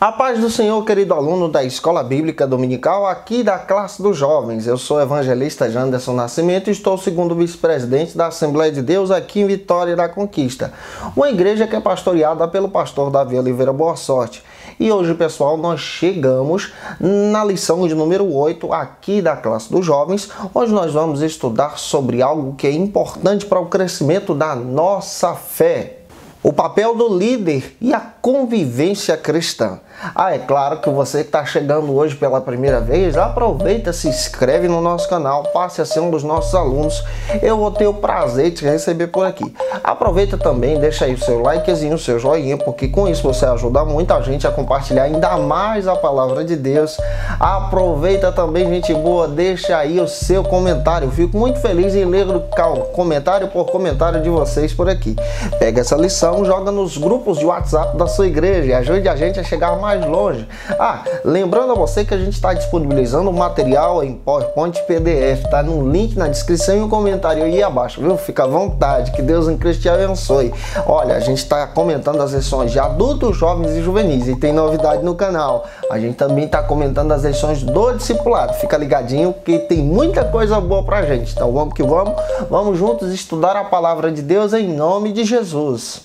A paz do Senhor, querido aluno da Escola Bíblica Dominical, aqui da classe dos jovens. Eu sou o evangelista Janderson Nascimento e estou segundo vice-presidente da Assembleia de Deus aqui em Vitória da Conquista, uma igreja que é pastoreada pelo pastor Davi Oliveira Boa Sorte. E hoje, pessoal, nós chegamos na lição de número 8 aqui da classe dos jovens, onde nós vamos estudar sobre algo que é importante para o crescimento da nossa fé. O papel do líder e a convivência cristã. É claro que você que está chegando hoje pela primeira vez, aproveita, se inscreve no nosso canal, passe a ser um dos nossos alunos. Eu vou ter o prazer de te receber por aqui. Aproveita também, deixa aí o seu likezinho, o seu joinha, porque com isso você ajuda muita gente a compartilhar ainda mais a palavra de Deus. Aproveita também, gente boa, deixa aí o seu comentário. Eu fico muito feliz em ler comentário por comentário de vocês por aqui. Pega essa lição, joga nos grupos de WhatsApp da sua igreja e ajude a gente a chegar mais longe. Lembrando a você que a gente está disponibilizando o material em PowerPoint e PDF, tá no link na descrição e no comentário aí abaixo, viu? Fica à vontade, que Deus em Cristo te abençoe. Olha, a gente está comentando as lições de adultos, jovens e juvenis e tem novidade no canal. A gente também está comentando as lições do discipulado. Fica ligadinho que tem muita coisa boa pra gente. Então vamos que vamos, vamos juntos estudar a palavra de Deus em nome de Jesus.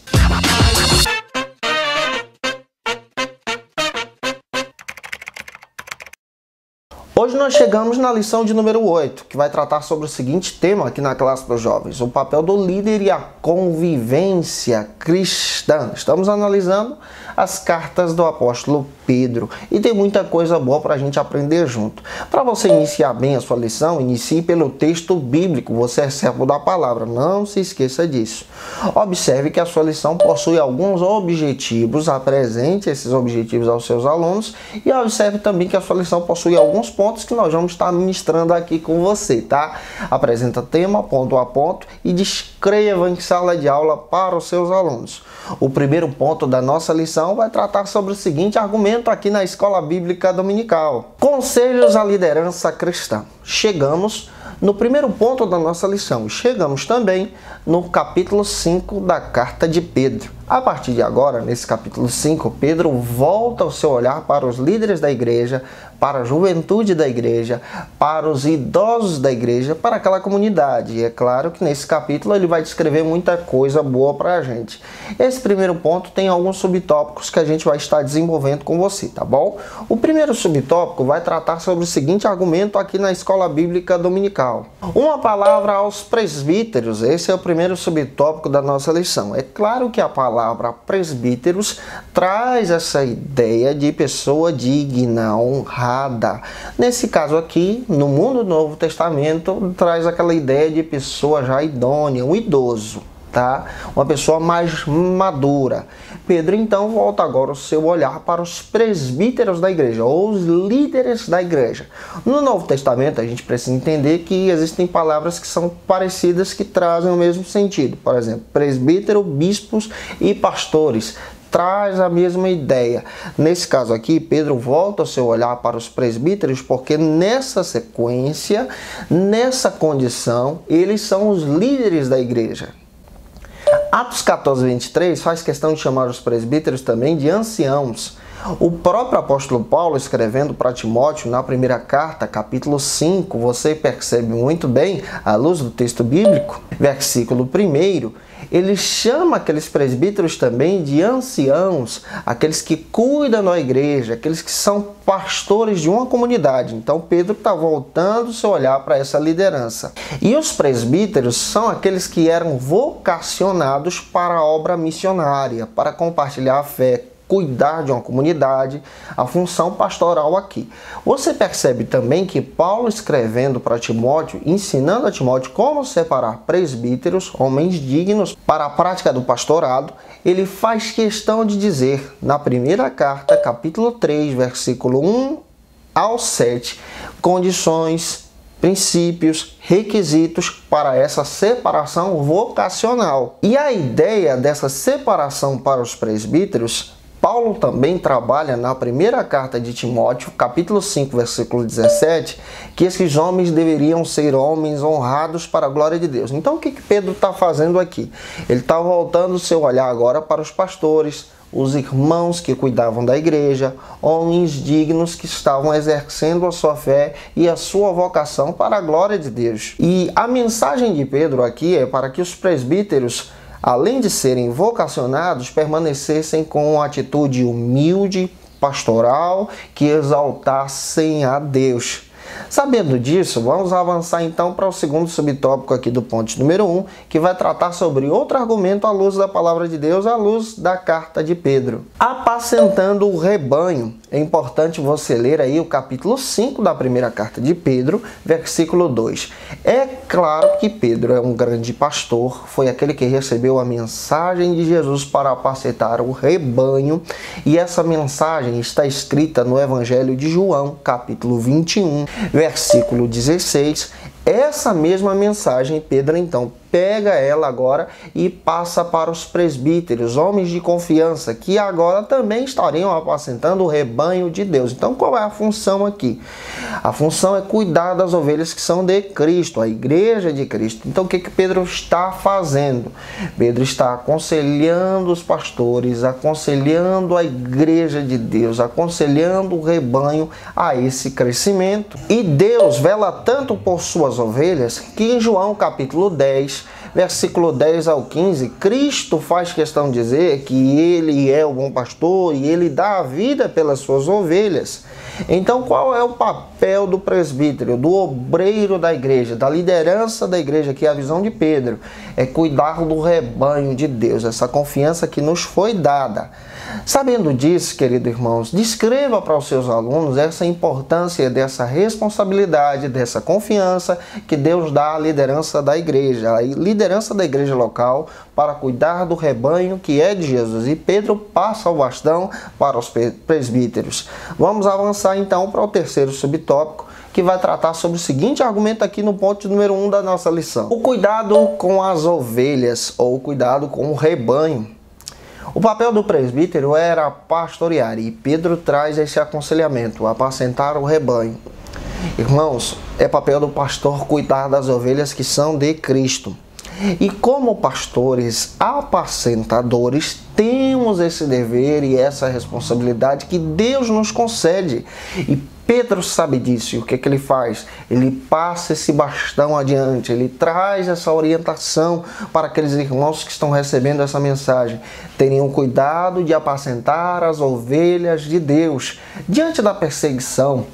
Hoje nós chegamos na lição de número 8, que vai tratar sobre o seguinte tema aqui na classe dos jovens: o papel do líder e a convivência cristã. Estamos analisando as cartas do apóstolo Pedro e tem muita coisa boa para a gente aprender junto. Para você iniciar bem a sua lição, inicie pelo texto bíblico. Você é servo da palavra, não se esqueça disso. Observe que a sua lição possui alguns objetivos, apresente esses objetivos aos seus alunos e observe também que a sua lição possui alguns pontos que nós vamos estar ministrando aqui com você, tá? Apresenta tema, ponto a ponto e descreva em sala de aula para os seus alunos. O primeiro ponto da nossa lição vai tratar sobre o seguinte argumento aqui na Escola Bíblica Dominical: conselhos à liderança cristã. Chegamos no primeiro ponto da nossa lição. Chegamos também no capítulo 5 da carta de Pedro. A partir de agora, nesse capítulo 5, Pedro volta o seu olhar para os líderes da igreja, para a juventude da igreja, para os idosos da igreja, para aquela comunidade. E é claro que nesse capítulo ele vai descrever muita coisa boa para a gente. Esse primeiro ponto tem alguns subtópicos que a gente vai estar desenvolvendo com você, tá bom? O primeiro subtópico vai tratar sobre o seguinte argumento aqui na Escola Bíblica Dominical: uma palavra aos presbíteros. Esse é o primeiro subtópico da nossa lição. É claro que a palavra presbíteros traz essa ideia de pessoa digna, honrada. Nesse caso aqui, no mundo do Novo Testamento, traz aquela ideia de pessoa já idônea, um idoso, tá? Uma pessoa mais madura. Pedro então volta agora o seu olhar para os presbíteros da igreja, ou os líderes da igreja. No Novo Testamento a gente precisa entender que existem palavras que são parecidas, que trazem o mesmo sentido. Por exemplo, presbítero, bispos e pastores. Traz a mesma ideia. Nesse caso aqui, Pedro volta o seu olhar para os presbíteros porque nessa sequência, nessa condição, eles são os líderes da igreja. Atos 14, 23 faz questão de chamar os presbíteros também de anciãos. O próprio apóstolo Paulo, escrevendo para Timóteo na primeira carta, capítulo 5, você percebe muito bem, à luz do texto bíblico, versículo 1, ele chama aqueles presbíteros também de anciãos, aqueles que cuidam da igreja, aqueles que são pastores de uma comunidade. Então Pedro está voltando o seu olhar para essa liderança. E os presbíteros são aqueles que eram vocacionados para a obra missionária, para compartilhar a fé, cuidar de uma comunidade, a função pastoral aqui. Você percebe também que Paulo, escrevendo para Timóteo, ensinando a Timóteo como separar presbíteros, homens dignos, para a prática do pastorado, ele faz questão de dizer, na primeira carta, capítulo 3, versículo 1 ao 7, condições, princípios, requisitos para essa separação vocacional. E a ideia dessa separação para os presbíteros, Paulo também trabalha na primeira carta de Timóteo, capítulo 5, versículo 17, que esses homens deveriam ser homens honrados para a glória de Deus. Então o que Pedro está fazendo aqui? Ele está voltando o seu olhar agora para os pastores, os irmãos que cuidavam da igreja, homens dignos que estavam exercendo a sua fé e a sua vocação para a glória de Deus. E a mensagem de Pedro aqui é para que os presbíteros, além de serem vocacionados, permanecessem com uma atitude humilde, pastoral, que exaltassem a Deus. Sabendo disso, vamos avançar então para o segundo subtópico aqui do ponto número 1, que vai tratar sobre outro argumento à luz da palavra de Deus, à luz da carta de Pedro. Apacentando o rebanho. É importante você ler aí o capítulo 5 da primeira carta de Pedro, versículo 2. É claro que Pedro é um grande pastor, foi aquele que recebeu a mensagem de Jesus para apacentar o rebanho, e essa mensagem está escrita no Evangelho de João, capítulo 21, versículo 16. Essa mesma mensagem, Pedro então pega ela agora e passa para os presbíteros, homens de confiança, que agora também estariam apacentando o rebanho de Deus. Então, qual é a função aqui? A função é cuidar das ovelhas que são de Cristo, a igreja de Cristo. Então, o que Pedro está fazendo? Pedro está aconselhando os pastores, aconselhando a igreja de Deus, aconselhando o rebanho a esse crescimento. E Deus vela tanto por suas ovelhas que em João capítulo 10, versículo 10 ao 15, Cristo faz questão de dizer que Ele é o bom pastor e Ele dá a vida pelas suas ovelhas. Então, qual é o papel do presbítero, do obreiro da igreja, da liderança da igreja, que é a visão de Pedro? É cuidar do rebanho de Deus, essa confiança que nos foi dada. Sabendo disso, queridos irmãos, descreva para os seus alunos essa importância dessa responsabilidade, dessa confiança que Deus dá à liderança da igreja, a liderança da igreja local, para cuidar do rebanho que é de Jesus. E Pedro passa o bastão para os presbíteros. Vamos avançar então para o terceiro subtópico, que vai tratar sobre o seguinte argumento aqui no ponto número 1 da nossa lição: o cuidado com as ovelhas, ou o cuidado com o rebanho. O papel do presbítero era pastorear, e Pedro traz esse aconselhamento: apacentar o rebanho. Irmãos, é papel do pastor cuidar das ovelhas que são de Cristo. E como pastores apacentadores, temos esse dever e essa responsabilidade que Deus nos concede. E Pedro sabe disso, e o que ele faz? Ele passa esse bastão adiante, ele traz essa orientação para aqueles irmãos que estão recebendo essa mensagem. Tenham cuidado de apacentar as ovelhas de Deus. Diante da perseguição,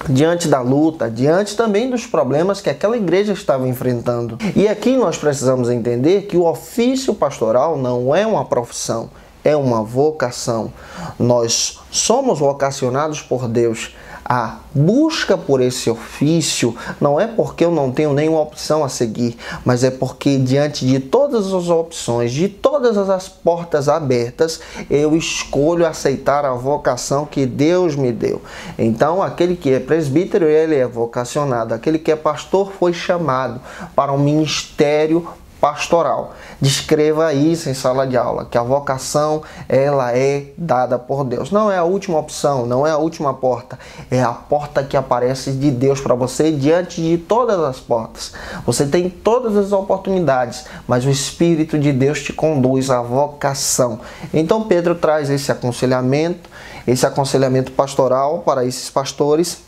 diante da luta, diante também dos problemas que aquela igreja estava enfrentando. E aqui nós precisamos entender que o ofício pastoral não é uma profissão, é uma vocação. Nós somos vocacionados por Deus. A busca por esse ofício não é porque eu não tenho nenhuma opção a seguir, mas é porque diante de todas as opções, de todas as portas abertas, eu escolho aceitar a vocação que Deus me deu. Então, aquele que é presbítero, ele é vocacionado. Aquele que é pastor foi chamado para um ministério pastoral. Descreva isso em sala de aula, que a vocação, ela é dada por Deus. Não é a última opção, não é a última porta, é a porta que aparece de Deus para você diante de todas as portas. Você tem todas as oportunidades, mas o Espírito de Deus te conduz à vocação. Então Pedro traz esse aconselhamento pastoral para esses pastores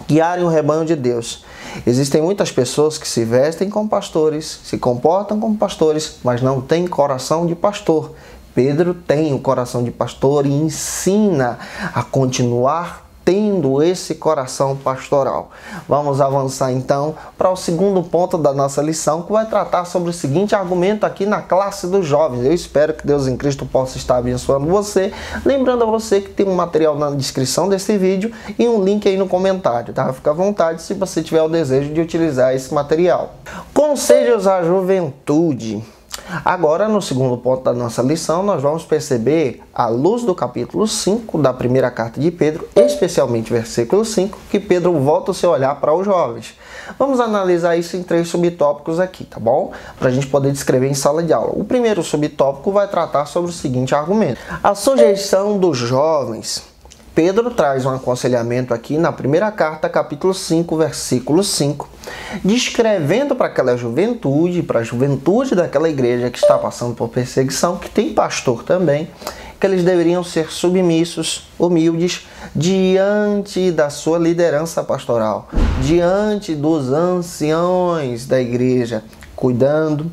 guiarem o rebanho de Deus. Existem muitas pessoas que se vestem como pastores, se comportam como pastores, mas não têm coração de pastor. Pedro tem o coração de pastor e ensina a continuar tendo esse coração pastoral. Vamos avançar então para o segundo ponto da nossa lição, que vai tratar sobre o seguinte argumento aqui na classe dos jovens. Eu espero que Deus em Cristo possa estar abençoando você. Lembrando a você que tem um material na descrição desse vídeo e um link aí no comentário, tá? Fica à vontade se você tiver o desejo de utilizar esse material. Conselhos à juventude. Agora, no segundo ponto da nossa lição, nós vamos perceber, à luz do capítulo 5 da primeira carta de Pedro, especialmente versículo 5, que Pedro volta o seu olhar para os jovens. Vamos analisar isso em 3 subtópicos aqui, tá bom? Para a gente poder descrever em sala de aula. O primeiro subtópico vai tratar sobre o seguinte argumento: a sujeição dos jovens. Pedro traz um aconselhamento aqui na primeira carta, capítulo 5, versículo 5, descrevendo para aquela juventude, para a juventude daquela igreja que está passando por perseguição, que tem pastor também, que eles deveriam ser submissos, humildes, diante da sua liderança pastoral, diante dos anciões da igreja, cuidando,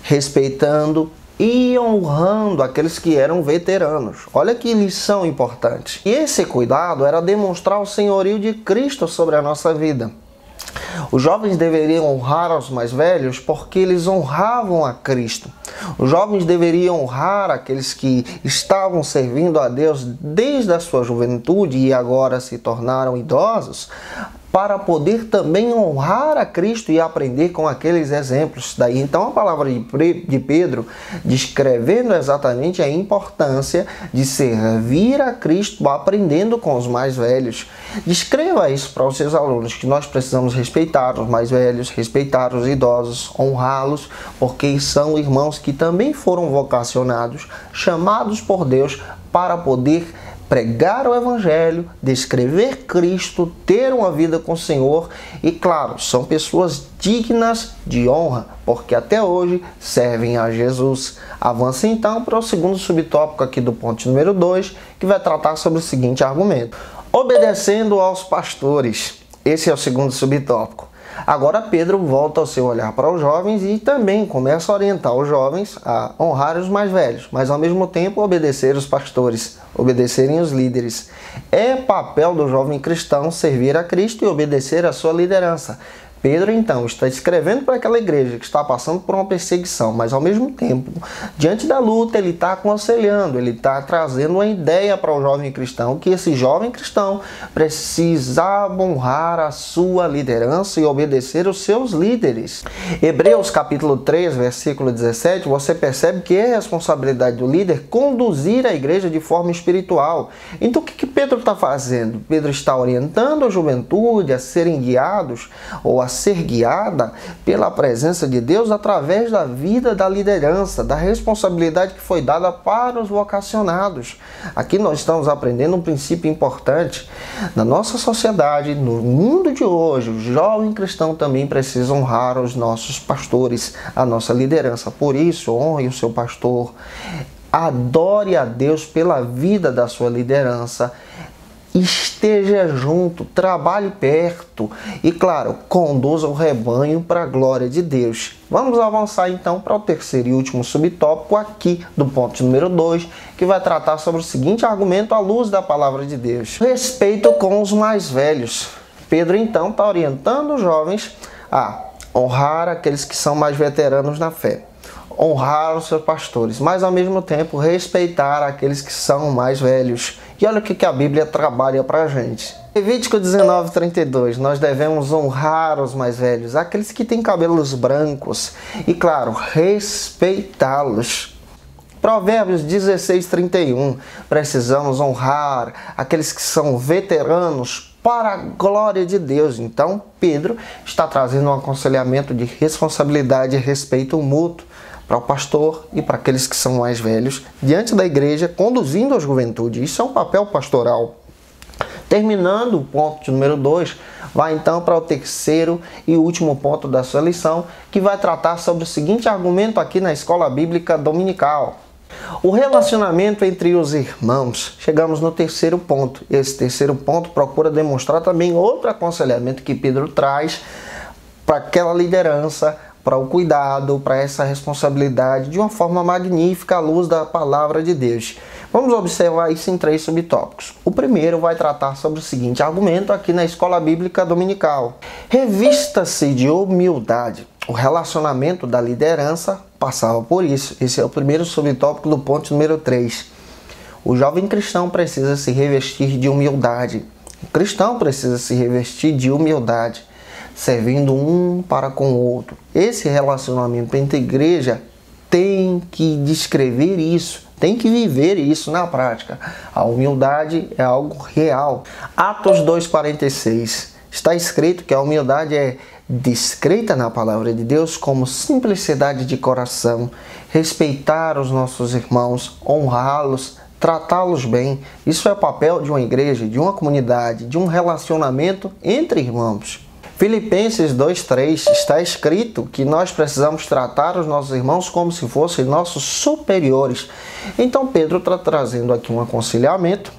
respeitando e honrando aqueles que eram veteranos. Olha que lição importante. E esse cuidado era demonstrar o senhorio de Cristo sobre a nossa vida. Os jovens deveriam honrar os mais velhos porque eles honravam a Cristo. Os jovens deveriam honrar aqueles que estavam servindo a Deus desde a sua juventude e agora se tornaram idosos, para poder também honrar a Cristo e aprender com aqueles exemplos. Daí então a palavra de Pedro descrevendo exatamente a importância de servir a Cristo aprendendo com os mais velhos. Descreva isso para os seus alunos, que nós precisamos respeitar os mais velhos, respeitar os idosos, honrá-los, porque são irmãos que também foram vocacionados, chamados por Deus para poder pregar o Evangelho, descrever Cristo, ter uma vida com o Senhor e, claro, são pessoas dignas de honra, porque até hoje servem a Jesus. Avance então para o segundo subtópico aqui do ponto número 2, que vai tratar sobre o seguinte argumento: obedecendo aos pastores. Esse é o segundo subtópico. Agora Pedro volta o seu olhar para os jovens e também começa a orientar os jovens a honrar os mais velhos, mas ao mesmo tempo obedecer os pastores, obedecerem os líderes. É papel do jovem cristão servir a Cristo e obedecer a sua liderança. Pedro, então, está escrevendo para aquela igreja que está passando por uma perseguição, mas ao mesmo tempo, diante da luta, ele está aconselhando, ele está trazendo uma ideia para o jovem cristão, que esse jovem cristão precisava honrar a sua liderança e obedecer os seus líderes. Hebreus capítulo 3, versículo 17, você percebe que é responsabilidade do líder conduzir a igreja de forma espiritual. Então o que Pedro está fazendo? Pedro está orientando a juventude a serem guiados ou a ser guiada pela presença de Deus através da vida da liderança, da responsabilidade que foi dada para os vocacionados. Aqui nós estamos aprendendo um princípio importante. Na nossa sociedade, no mundo de hoje, o jovem cristão também precisa honrar os nossos pastores, a nossa liderança. Por isso, honre o seu pastor, adore a Deus pela vida da sua liderança, esteja junto, trabalhe perto e, claro, conduza o rebanho para a glória de Deus. Vamos avançar então para o terceiro e último subtópico aqui do ponto número 2, que vai tratar sobre o seguinte argumento à luz da palavra de Deus: respeito com os mais velhos. Pedro então está orientando os jovens a honrar aqueles que são mais veteranos na fé, honrar os seus pastores, mas ao mesmo tempo respeitar aqueles que são mais velhos. E olha o que a Bíblia trabalha para a gente. Levítico 19:32, nós devemos honrar os mais velhos, aqueles que têm cabelos brancos e, claro, respeitá-los. Provérbios 16:31, precisamos honrar aqueles que são veteranos para a glória de Deus. Então, Pedro está trazendo um aconselhamento de responsabilidade e respeito mútuo para o pastor e para aqueles que são mais velhos, diante da igreja, conduzindo a juventude. Isso é um papel pastoral. Terminando o ponto número 2, vai então para o terceiro e último ponto da sua lição, que vai tratar sobre o seguinte argumento aqui na Escola Bíblica Dominical: o relacionamento entre os irmãos. Chegamos no terceiro ponto. Esse terceiro ponto procura demonstrar também outro aconselhamento que Pedro traz para aquela liderança, para o cuidado, para essa responsabilidade de uma forma magnífica à luz da palavra de Deus. Vamos observar isso em 3 subtópicos. O primeiro vai tratar sobre o seguinte argumento aqui na Escola Bíblica Dominical: revista-se de humildade. O relacionamento da liderança passava por isso. Esse é o primeiro subtópico do ponto número 3. O jovem cristão precisa se revestir de humildade. O cristão precisa se revestir de humildade, servindo um para com o outro. Esse relacionamento entre igreja tem que descrever isso, tem que viver isso na prática. A humildade é algo real. Atos 2:46 está escrito que a humildade é descrita na palavra de Deus como simplicidade de coração, respeitar os nossos irmãos, honrá-los, tratá-los bem. Isso é o papel de uma igreja, de uma comunidade, de um relacionamento entre irmãos. Filipenses 2:3 está escrito que nós precisamos tratar os nossos irmãos como se fossem nossos superiores. Então Pedro está trazendo aqui um aconselhamento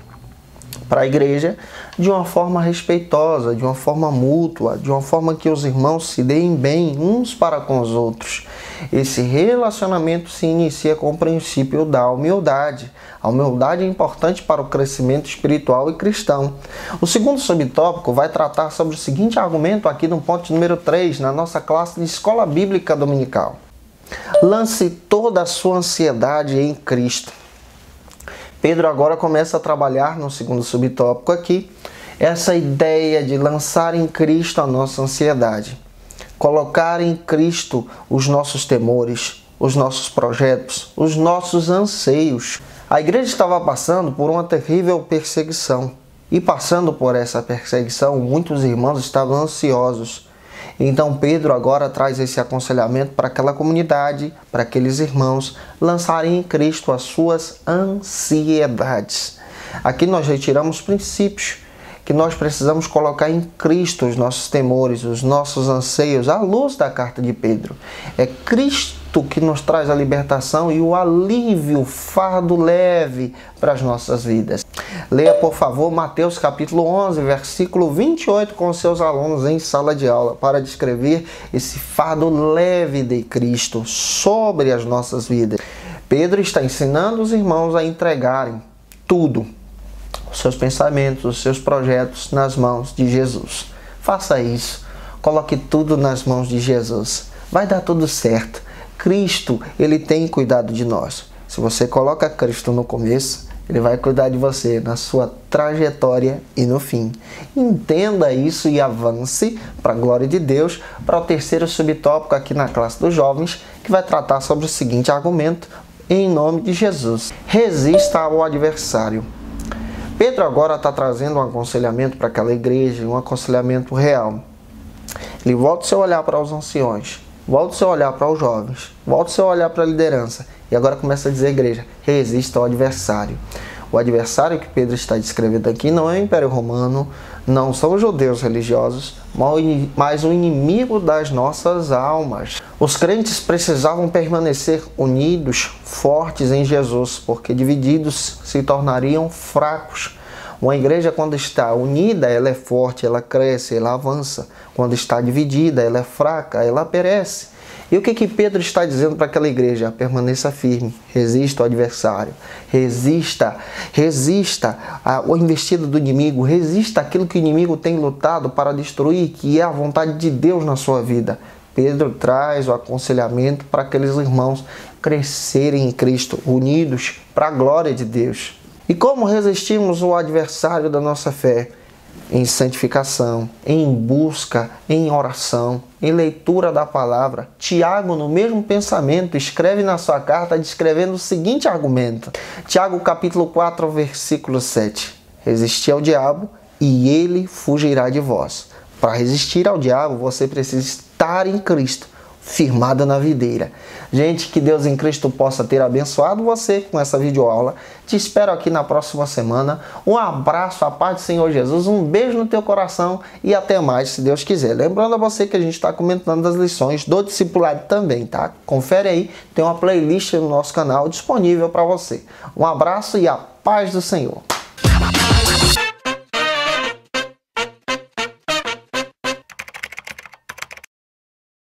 para a igreja de uma forma respeitosa, de uma forma mútua, de uma forma que os irmãos se deem bem uns para com os outros. Esse relacionamento se inicia com o princípio da humildade. A humildade é importante para o crescimento espiritual e cristão. O segundo subtópico vai tratar sobre o seguinte argumento aqui no ponto número 3, na nossa classe de Escola Bíblica Dominical. Lance toda a sua ansiedade em Cristo. Pedro agora começa a trabalhar no segundo subtópico aqui, essa ideia de lançar em Cristo a nossa ansiedade. Colocar em Cristo os nossos temores, os nossos projetos, os nossos anseios. A igreja estava passando por uma terrível perseguição. E passando por essa perseguição, muitos irmãos estavam ansiosos. Então Pedro agora traz esse aconselhamento para aquela comunidade, para aqueles irmãos, lançarem em Cristo as suas ansiedades. Aqui nós retiramos princípios que nós precisamos colocar em Cristo os nossos temores, os nossos anseios, à luz da carta de Pedro. É Cristo que nos traz a libertação e o alívio, o fardo leve para as nossas vidas. Leia, por favor, Mateus capítulo 11, versículo 28 com seus alunos em sala de aula para descrever esse fardo leve de Cristo sobre as nossas vidas. Pedro está ensinando os irmãos a entregarem tudo, os seus pensamentos, os seus projetos nas mãos de Jesus. Faça isso. Coloque tudo nas mãos de Jesus. Vai dar tudo certo. Cristo, Ele tem cuidado de nós. Se você coloca Cristo no começo, Ele vai cuidar de você na sua trajetória e no fim. Entenda isso e avance para a glória de Deus para o terceiro subtópico aqui na classe dos jovens, que vai tratar sobre o seguinte argumento, em nome de Jesus. Resista ao adversário. Pedro agora está trazendo um aconselhamento para aquela igreja, um aconselhamento real. Ele volta o seu olhar para os anciões, volta o seu olhar para os jovens, volta o seu olhar para a liderança. E agora começa a dizer, igreja, resista ao adversário. O adversário que Pedro está descrevendo aqui não é o Império Romano, não são os judeus religiosos, mas o inimigo das nossas almas. Os crentes precisavam permanecer unidos, fortes em Jesus, porque divididos se tornariam fracos. Uma igreja, quando está unida, ela é forte, ela cresce, ela avança. Quando está dividida, ela é fraca, ela perece. E o que Pedro está dizendo para aquela igreja? Permaneça firme, resista ao adversário, resista ao investido do inimigo, resista àquilo que o inimigo tem lutado para destruir, que é a vontade de Deus na sua vida. Pedro traz o aconselhamento para aqueles irmãos crescerem em Cristo, unidos para a glória de Deus. E como resistimos ao adversário da nossa fé? Em santificação, em busca, em oração, em leitura da palavra. Tiago, no mesmo pensamento, escreve na sua carta descrevendo o seguinte argumento. Tiago capítulo 4, versículo 7. Resistir ao diabo e ele fugirá de vós. Para resistir ao diabo, você precisa estar em Cristo, firmado na videira. Gente, que Deus em Cristo possa ter abençoado você com essa videoaula. Te espero aqui na próxima semana. Um abraço, a paz do Senhor Jesus, um beijo no teu coração e até mais, se Deus quiser. Lembrando a você que a gente está comentando as lições do discipulado também, tá? Confere aí, tem uma playlist no nosso canal disponível para você. Um abraço e a paz do Senhor.